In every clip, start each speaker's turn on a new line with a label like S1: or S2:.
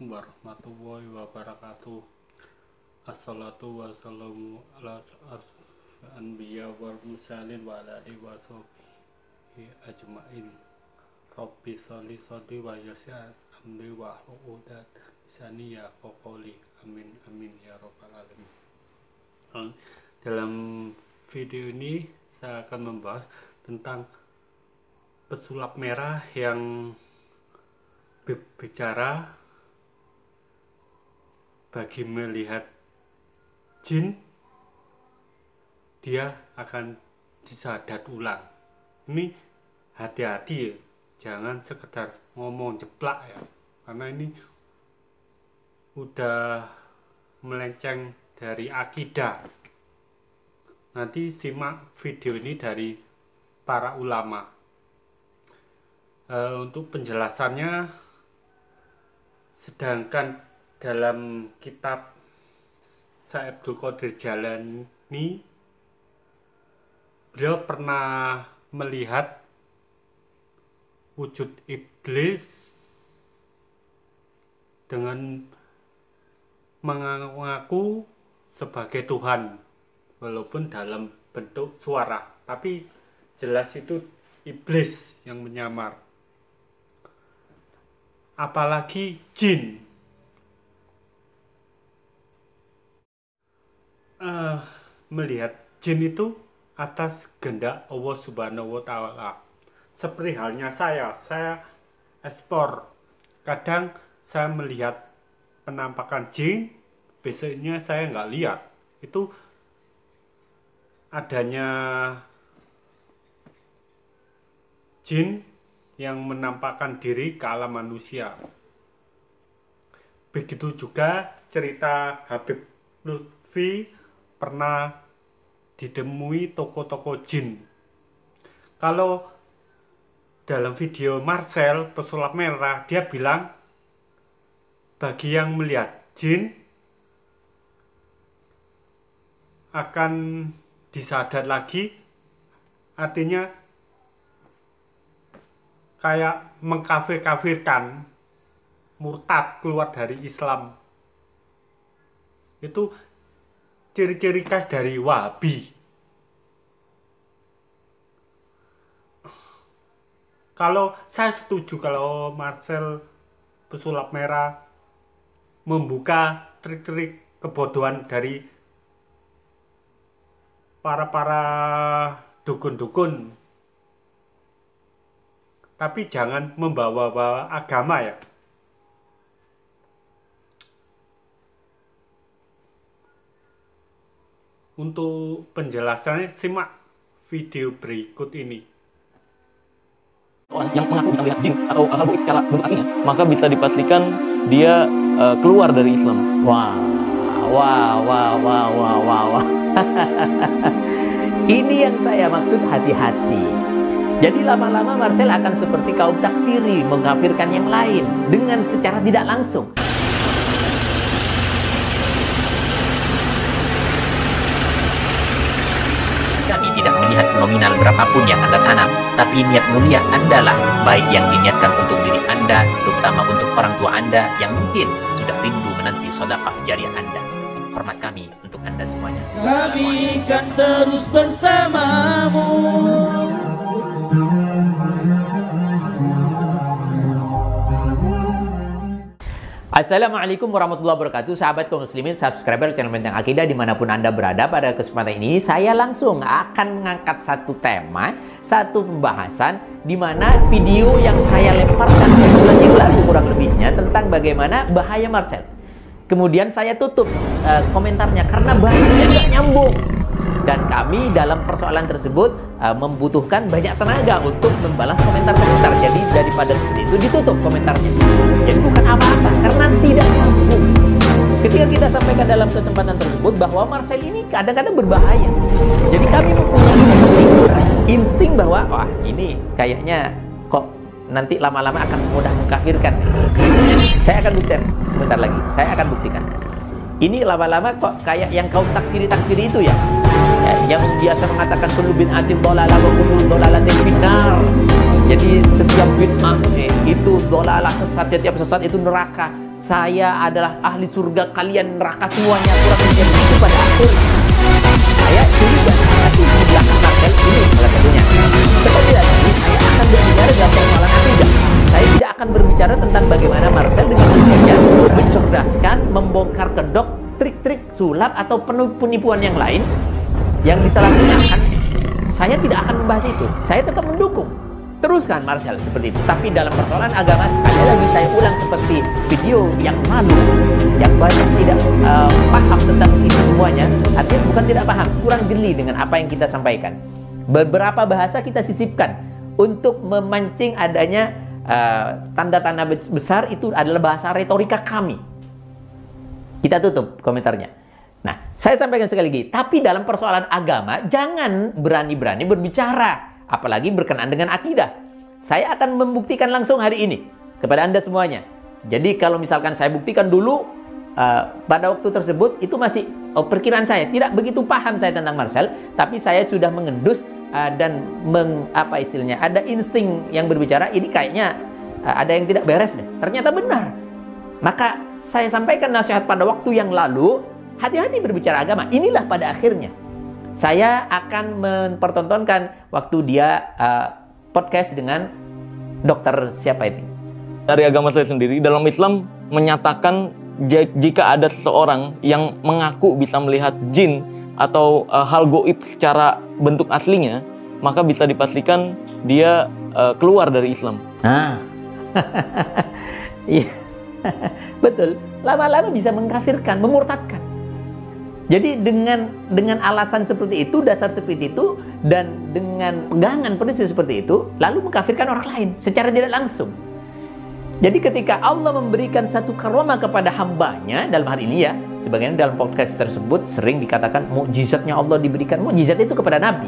S1: Assalamualaikum warahmatullahi wabarakatuh. Assalatu wassalamu ala anbiya wal mursalin wa ala alihi wa sahbihi ajmain. Rabbi sholli sholli wa yassir amri wa hlul 'uqdatam min lisani yafqahu qawli. Amin amin ya rabbal alamin. Dalam video ini saya akan membahas tentang pesulap merah yang berbicara bagi melihat jin, dia akan disadat ulang. Ini hati-hati ya, jangan sekedar ngomong jeplak ya, karena ini udah melenceng dari akidah. Nanti simak video ini dari para ulama. Untuk penjelasannya, sedangkan dalam kitab Syekh Abdul Qadir Jailani, beliau pernah melihat wujud iblis dengan mengaku sebagai Tuhan, walaupun dalam bentuk suara, tapi jelas itu iblis yang menyamar. Apalagi jin. Melihat jin itu atas kehendak Allah Subhanahu wa Ta'ala. Seperti halnya saya ekspor. Kadang saya melihat penampakan jin, besoknya saya nggak lihat. Itu adanya jin yang menampakkan diri ke alam manusia. Begitu juga cerita Habib Lutfi pernah ditemui toko-toko jin. Kalau dalam video Marcel pesulap merah, dia bilang bagi yang melihat jin akan disadat lagi, artinya kayak mengkafir-kafirkan, murtad, keluar dari Islam. Itu ciri-ciri khas dari Wahabi. Kalau saya setuju kalau Marcel pesulap merah membuka trik-trik kebodohan dari para dukun-dukun, tapi jangan membawa-bawa agama ya. Untuk penjelasannya simak video berikut ini.
S2: Orang yang mengaku bisa melihat jin atau hal gaib secara bentuk aslinya, maka bisa dipastikan dia keluar dari Islam.
S3: Wah. Ini yang saya maksud, hati-hati. Jadi lama-lama Marcel akan seperti kaum takfiri, mengkafirkan yang lain dengan secara tidak langsung. Kami tidak melihat nominal berapapun yang Anda tanam, tapi niat mulia Anda lah, baik yang diniatkan untuk diri Anda, terutama untuk orang tua Anda yang mungkin sudah rindu menanti sedekah jariah Anda. Hormat kami untuk Anda semuanya.
S4: Kami kan terus bersamamu.
S3: Assalamualaikum warahmatullahi wabarakatuh, sahabat kaum muslimin, subscriber channel Benteng Akidah dimanapun Anda berada. Pada kesempatan ini saya langsung akan mengangkat satu tema, satu pembahasan di mana video yang saya lemparkan sebulan yang lalu kurang lebihnya tentang bagaimana bahaya Marcel. Kemudian saya tutup komentarnya karena bahayanya tidak nyambung. Dan kami dalam persoalan tersebut membutuhkan banyak tenaga untuk membalas komentar-komentar. Jadi daripada seperti itu ditutup komentarnya. Jadi bukan apa-apa karena tidak nyambung. Ketika kita sampaikan dalam kesempatan tersebut bahwa Marcel ini kadang-kadang berbahaya. Jadi kami mempunyai insting bahwa wah ini kayaknya kok nanti lama-lama akan mudah mengkafirkan. Saya akan buktikan sebentar lagi. Saya akan buktikan. Ini lama-lama kok kayak yang kaum takfiri-takfiri itu ya. Yang biasa mengatakan kullu bid'atin dhalalah wa kullu dhalalatin finnar. Jadi setiap bid'ah itu dhalalah, sesat, setiap sesat itu neraka, saya adalah ahli surga, kalian neraka semuanya, kurang lebih begitu pada akhirnya. Saya curiga nanti di belakang Marcel ini salah satunya. Sekali lagi, saya akan berbicara dalam persoalan akidah. Saya tidak akan berbicara tentang bagaimana Marcel dengan mudah mencerdaskan, membongkar kedok, trik-trik sulap atau penipuan yang lain yang disalahgunakan. Saya tidak akan membahas itu. Saya tetap mendukung. Teruskan Marcel seperti itu. Tapi dalam persoalan agama, sekali lagi saya ulang seperti video yang lalu, yang banyak tidak paham tentang itu semuanya. Artinya bukan tidak paham, kurang geli dengan apa yang kita sampaikan. Beberapa bahasa kita sisipkan untuk memancing adanya tanda-tanda besar. Itu adalah bahasa retorika kami. Kita tutup komentarnya. Nah, saya sampaikan sekali lagi, tapi dalam persoalan agama, jangan berani-berani berbicara. Apalagi berkenaan dengan akidah. Saya akan membuktikan langsung hari ini kepada Anda semuanya. Jadi kalau misalkan saya buktikan dulu pada waktu tersebut, itu masih perkiraan saya. Tidak begitu paham saya tentang Marcel, tapi saya sudah mengendus dan apa istilahnya, ada insting yang berbicara, ini kayaknya ada yang tidak beres deh. Ternyata benar. Maka saya sampaikan nasihat pada waktu yang lalu, hati-hati berbicara agama. Inilah pada akhirnya saya akan mempertontonkan waktu dia podcast dengan dokter siapa itu.
S2: Dari agama saya sendiri, dalam Islam menyatakan jika ada seseorang yang mengaku bisa melihat jin atau hal goib secara bentuk aslinya, maka bisa dipastikan dia keluar dari Islam.
S3: Iya, betul. Lama-lama bisa mengkafirkan, memurtadkan. Jadi dengan alasan seperti itu, dasar seperti itu, dan dengan pegangan prinsip seperti itu, lalu mengkafirkan orang lain secara tidak langsung. Jadi ketika Allah memberikan satu karomah kepada hambanya, dalam hal ini ya, sebagaimana dalam podcast tersebut sering dikatakan mukjizatnya Allah diberikan, mukjizat itu kepada Nabi.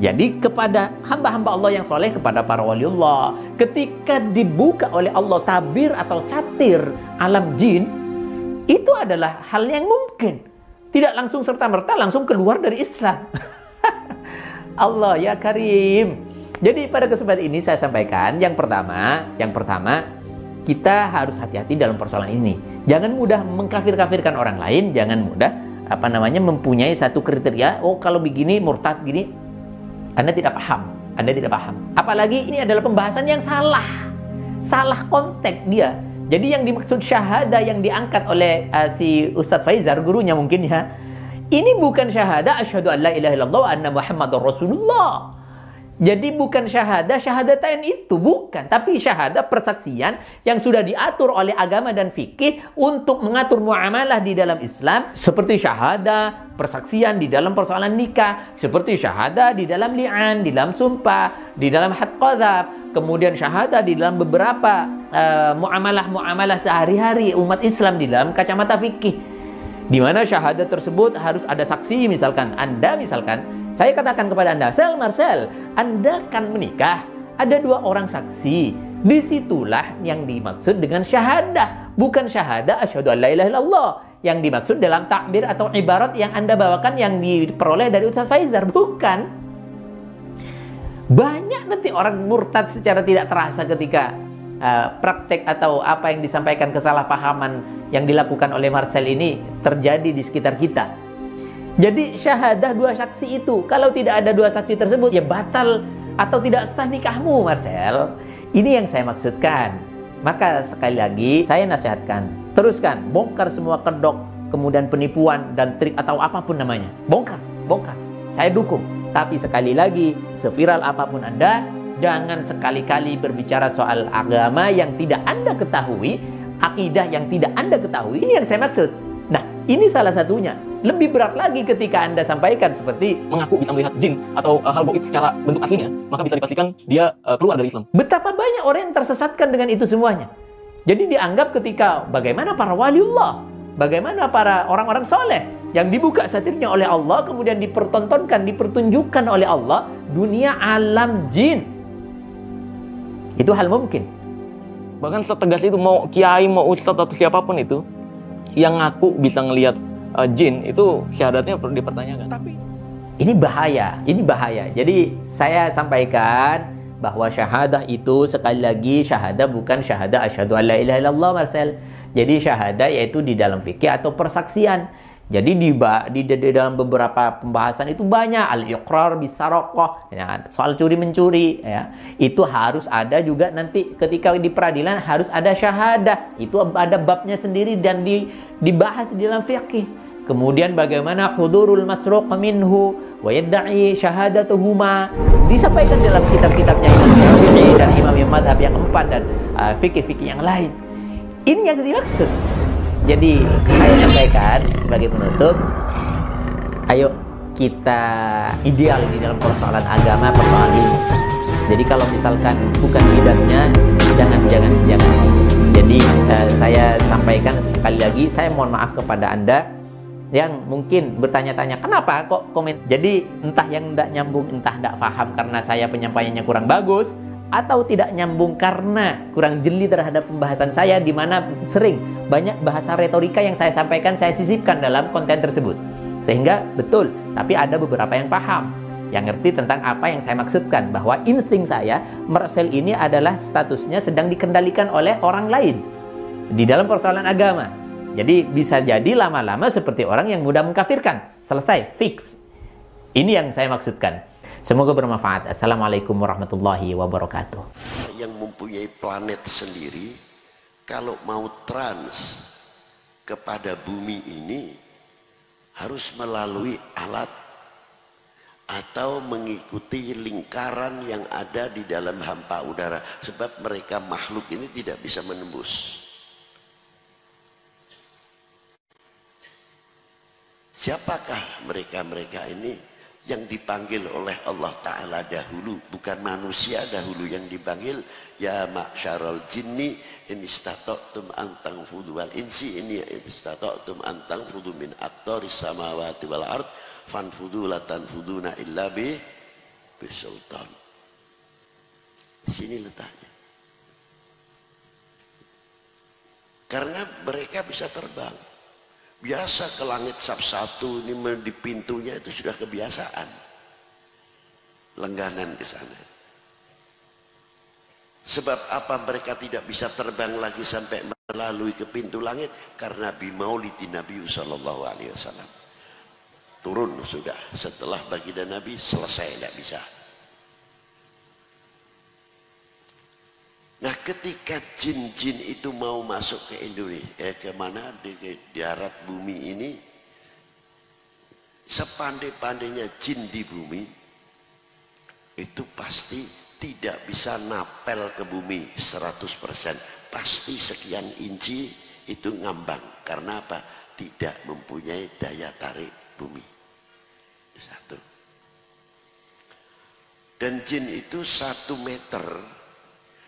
S3: Jadi kepada hamba-hamba Allah yang soleh, kepada para waliullah, ketika dibuka oleh Allah tabir atau satir alam jin, itu adalah hal yang mungkin. Tidak langsung serta-merta langsung keluar dari Islam. Allah ya Karim. Jadi pada kesempatan ini saya sampaikan yang pertama kita harus hati-hati dalam persoalan ini. Jangan mudah mengkafir-kafirkan orang lain, jangan mudah mempunyai satu kriteria, oh kalau begini murtad gini. Anda tidak paham. Apalagi ini adalah pembahasan yang salah. Salah konteks dia. Jadi yang dimaksud syahadah yang diangkat oleh si Ustadz Faizar, gurunya mungkin ya, ini bukan syahadah asyhadu an la ilaha illallah wa anna muhammadar rasulullah. Jadi bukan syahadatain itu, bukan. Tapi syahadah persaksian yang sudah diatur oleh agama dan fikih untuk mengatur muamalah di dalam Islam. Seperti syahadah persaksian di dalam persoalan nikah. Seperti syahadah di dalam li'an, di dalam sumpah, di dalam had qadhaf. Kemudian syahadah di dalam beberapa muamalah sehari-hari umat Islam di dalam kacamata fikih. Di mana syahadat tersebut harus ada saksi. Misalkan Anda, saya katakan kepada Anda, Marcel, Anda kan menikah, ada 2 orang saksi. Disitulah yang dimaksud dengan syahadah, bukan syahadah asyhadu an la ilaha illallah yang dimaksud dalam takbir atau ibarat yang Anda bawakan yang diperoleh dari Ustaz Faizar, bukan. Banyak nanti orang murtad secara tidak terasa ketika praktek atau apa yang disampaikan kesalahpahaman yang dilakukan oleh Marcel ini terjadi di sekitar kita. Jadi syahadah 2 saksi itu, kalau tidak ada 2 saksi tersebut, ya batal atau tidak sah nikahmu, Marcel. Ini yang saya maksudkan. Maka sekali lagi saya nasihatkan, teruskan, bongkar semua kedok, kemudian penipuan dan trik atau apapun namanya. Bongkar. Saya dukung. Tapi sekali lagi, seviral apapun Anda, jangan sekali-kali berbicara soal agama yang tidak Anda ketahui, akidah yang tidak Anda ketahui. Ini yang saya maksud. Nah, ini salah satunya. Lebih berat lagi ketika Anda sampaikan seperti
S2: mengaku bisa melihat jin atau hal goib secara bentuk aslinya, maka bisa dipastikan dia keluar dari Islam.
S3: Betapa banyak orang yang tersesatkan dengan itu semuanya. Jadi dianggap ketika bagaimana para waliullah, bagaimana para orang-orang soleh yang dibuka satirnya oleh Allah, kemudian dipertontonkan, dipertunjukkan oleh Allah dunia alam jin. Itu hal mungkin.
S2: Bahkan setegas itu, mau kiai, mau ustadz atau siapapun itu yang ngaku bisa ngelihat jin, itu syahadatnya perlu dipertanyakan.
S3: Tapi ini bahaya. Jadi saya sampaikan bahwa syahadah itu sekali lagi syahadah bukan syahadah asyhadu an la ilaha illallah, Marcel. Jadi syahadah yaitu di dalam fikih atau persaksian. Jadi di dalam beberapa pembahasan itu banyak al-iqrar bisaroqah, ya, soal curi-mencuri, ya. Itu harus ada juga nanti ketika di peradilan harus ada syahadah. Itu ada babnya sendiri dan dibahas di dalam fikih. Kemudian bagaimana hudurul masruq minhu wa yad'i syahadatuhuma, disampaikan dalam kitab-kitabnya Imam Syafi'i dan imam mazhab yang empat dan fikih-fikih yang lain. Ini yang dimaksud. Jadi saya sampaikan sebagai penutup, ayo kita ideal di dalam persoalan agama, persoalan ilmu. Jadi kalau misalkan bukan bidatnya, jangan. Jadi saya sampaikan sekali lagi, saya mohon maaf kepada Anda yang mungkin bertanya-tanya, kenapa kok komen? Jadi entah yang tidak nyambung, entah tidak paham karena saya penyampaiannya kurang bagus, atau tidak nyambung karena kurang jeli terhadap pembahasan saya, di mana sering banyak bahasa retorika yang saya sampaikan, saya sisipkan dalam konten tersebut. Sehingga betul, tapi ada beberapa yang paham, yang ngerti tentang apa yang saya maksudkan, bahwa insting saya, Marcel ini adalah statusnya sedang dikendalikan oleh orang lain di dalam persoalan agama. Jadi bisa jadi lama-lama seperti orang yang mudah mengkafirkan. Selesai, fix. Ini yang saya maksudkan. Semoga bermanfaat. Assalamualaikum warahmatullahi wabarakatuh.
S5: Yang mempunyai planet sendiri, kalau mau trans kepada bumi ini, harus melalui alat atau mengikuti lingkaran yang ada di dalam hampa udara. Sebab mereka makhluk ini tidak bisa menembus. Siapakah mereka-mereka ini? Yang dipanggil oleh Allah Ta'ala dahulu, bukan manusia dahulu yang dipanggil. Ya ma'syarul jinni in istata'tum an tanfudhu wal insi ini istata'tum an tanfudhu min aqtaris samawati wal ard fanfudhu la tanfuduna illa bisultan. Di sini letaknya. Karena mereka bisa terbang. Biasa ke langit Sab-1 ini di pintunya itu sudah kebiasaan. Lengganan ke sana. Sebab apa mereka tidak bisa terbang lagi sampai melalui ke pintu langit? Karena bimaulidi Nabi sallallahu alaihi wasallam. Turun sudah setelah baginda Nabi selesai, tidak bisa. Nah, ketika jin-jin itu mau masuk ke Indonesia, kemana di darat bumi ini, sepandai-pandainya jin di bumi, itu pasti tidak bisa napel ke bumi 100%. Pasti sekian inci itu ngambang. Karena apa? Tidak mempunyai daya tarik bumi. Satu. Dan jin itu 1 meter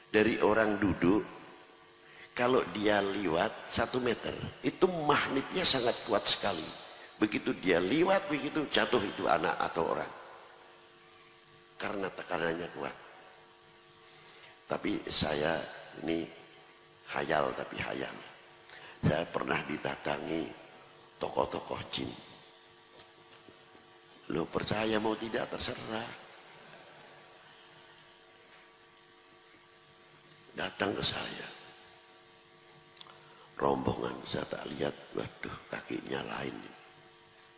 S5: dari orang duduk, kalau dia liwat 1 meter, itu magnetnya sangat kuat sekali. Begitu dia liwat, begitu jatuh itu anak atau orang. Karena tekanannya kuat. Tapi saya ini hayal, tapi hayal. Saya pernah didatangi tokoh-tokoh jin. Lo percaya mau tidak terserah. Datang ke saya, rombongan, saya tak lihat, waduh kakinya lain.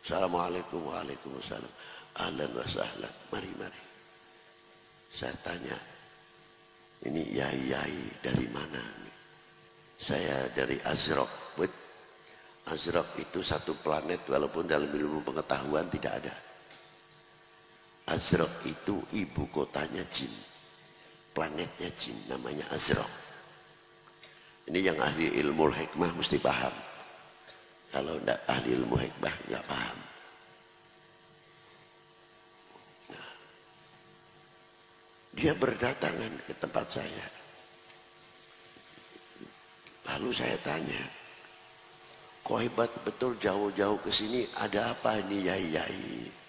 S5: Assalamualaikum, waalaikumsalam, ahlan wa sahlan, mari. Saya tanya, ini yai dari mana? Saya dari Azraq. Azraq itu satu planet, walaupun dalam ilmu pengetahuan tidak ada. Azraq itu ibu kotanya jin. Planetnya jin, namanya Azraq. Ini yang ahli ilmu hikmah mesti paham. Kalau tidak ahli ilmu hikmah nggak paham. Nah, dia berdatangan ke tempat saya. Lalu saya tanya, kok hebat betul jauh-jauh ke sini, ada apa ini yai-yai?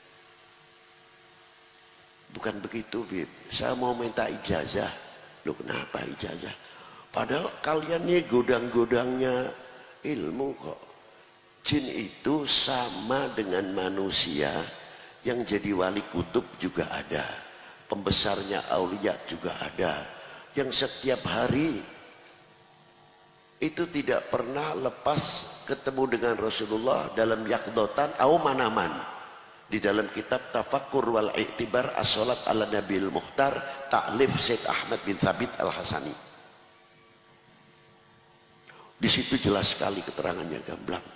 S5: Bukan begitu, Bib. Saya mau minta ijazah. Loh, kenapa ijazah? Padahal kalian ini godang-godangnya ilmu kok. Jin itu sama dengan manusia, yang jadi wali kutub juga ada. Pembesarnya aulia juga ada. Yang setiap hari itu tidak pernah lepas ketemu dengan Rasulullah dalam yaqdatan au manaman. Di dalam kitab Tafakkur wal I'tibar As-Salat ala Nabil Mukhtar ta'lif Syed Ahmad bin Thabit Al-Hasani. Di situ jelas sekali keterangannya gamblang.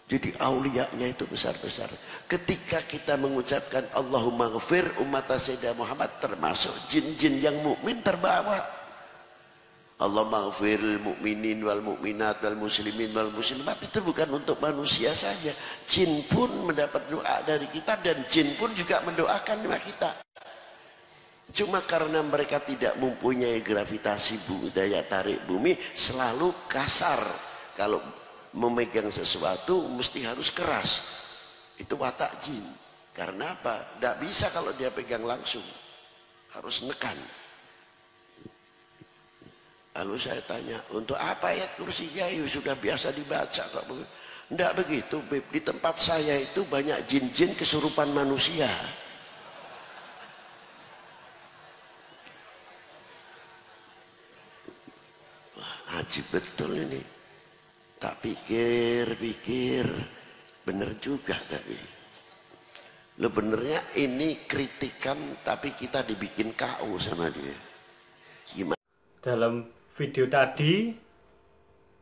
S5: Jadi auliyanya itu besar-besar. Ketika kita mengucapkan Allahumma ghafir umat Sayyidina Muhammad, termasuk jin-jin yang mukmin terbawa. Allahumma ghafir lil mu'minin wal mu'minat wal muslimin wal muslimat, itu bukan untuk manusia saja. Jin pun mendapat doa dari kita, dan jin pun juga mendoakan doa kita. Cuma karena mereka tidak mempunyai gravitasi bumi, daya tarik bumi, selalu kasar. Kalau memegang sesuatu mesti harus keras. Itu watak jin. Karena apa? Tidak bisa kalau dia pegang langsung, harus nekan. Lalu saya tanya, untuk apa ayat kursi? Ya sudah biasa dibaca kok. Tidak begitu, Beb. Di tempat saya itu banyak jin-jin kesurupan manusia. Wah, ajib betul ini. Tak pikir-pikir, bener juga tapi. Lo benernya ini kritikan, tapi kita dibikin KO sama dia. Gimana?
S1: Dalam video tadi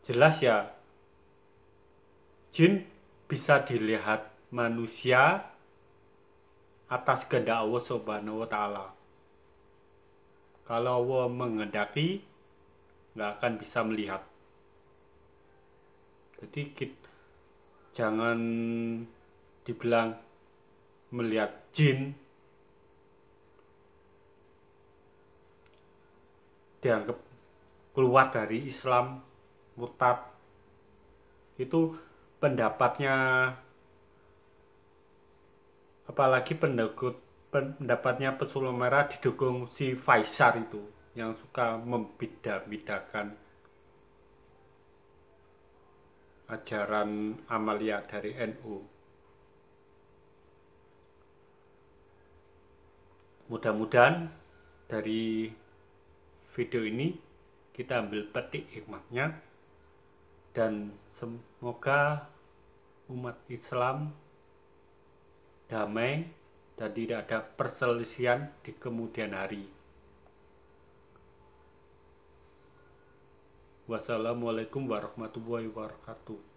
S1: jelas ya, jin bisa dilihat manusia atas kehendak Allah Subhanahu wa Ta'ala. Kalau Allah menghendaki, nggak akan bisa melihat. Jadi jangan dibilang melihat jin dianggap keluar dari Islam, murtad. Itu pendapatnya, apalagi pendapatnya Pesulap Merah didukung si Faisal itu, yang suka membeda-bedakan ajaran Amalia dari NU. Mudah-mudahan dari video ini kita ambil petik hikmahnya, dan semoga umat Islam damai dan tidak ada perselisihan di kemudian hari. Wassalamualaikum warahmatullahi wabarakatuh.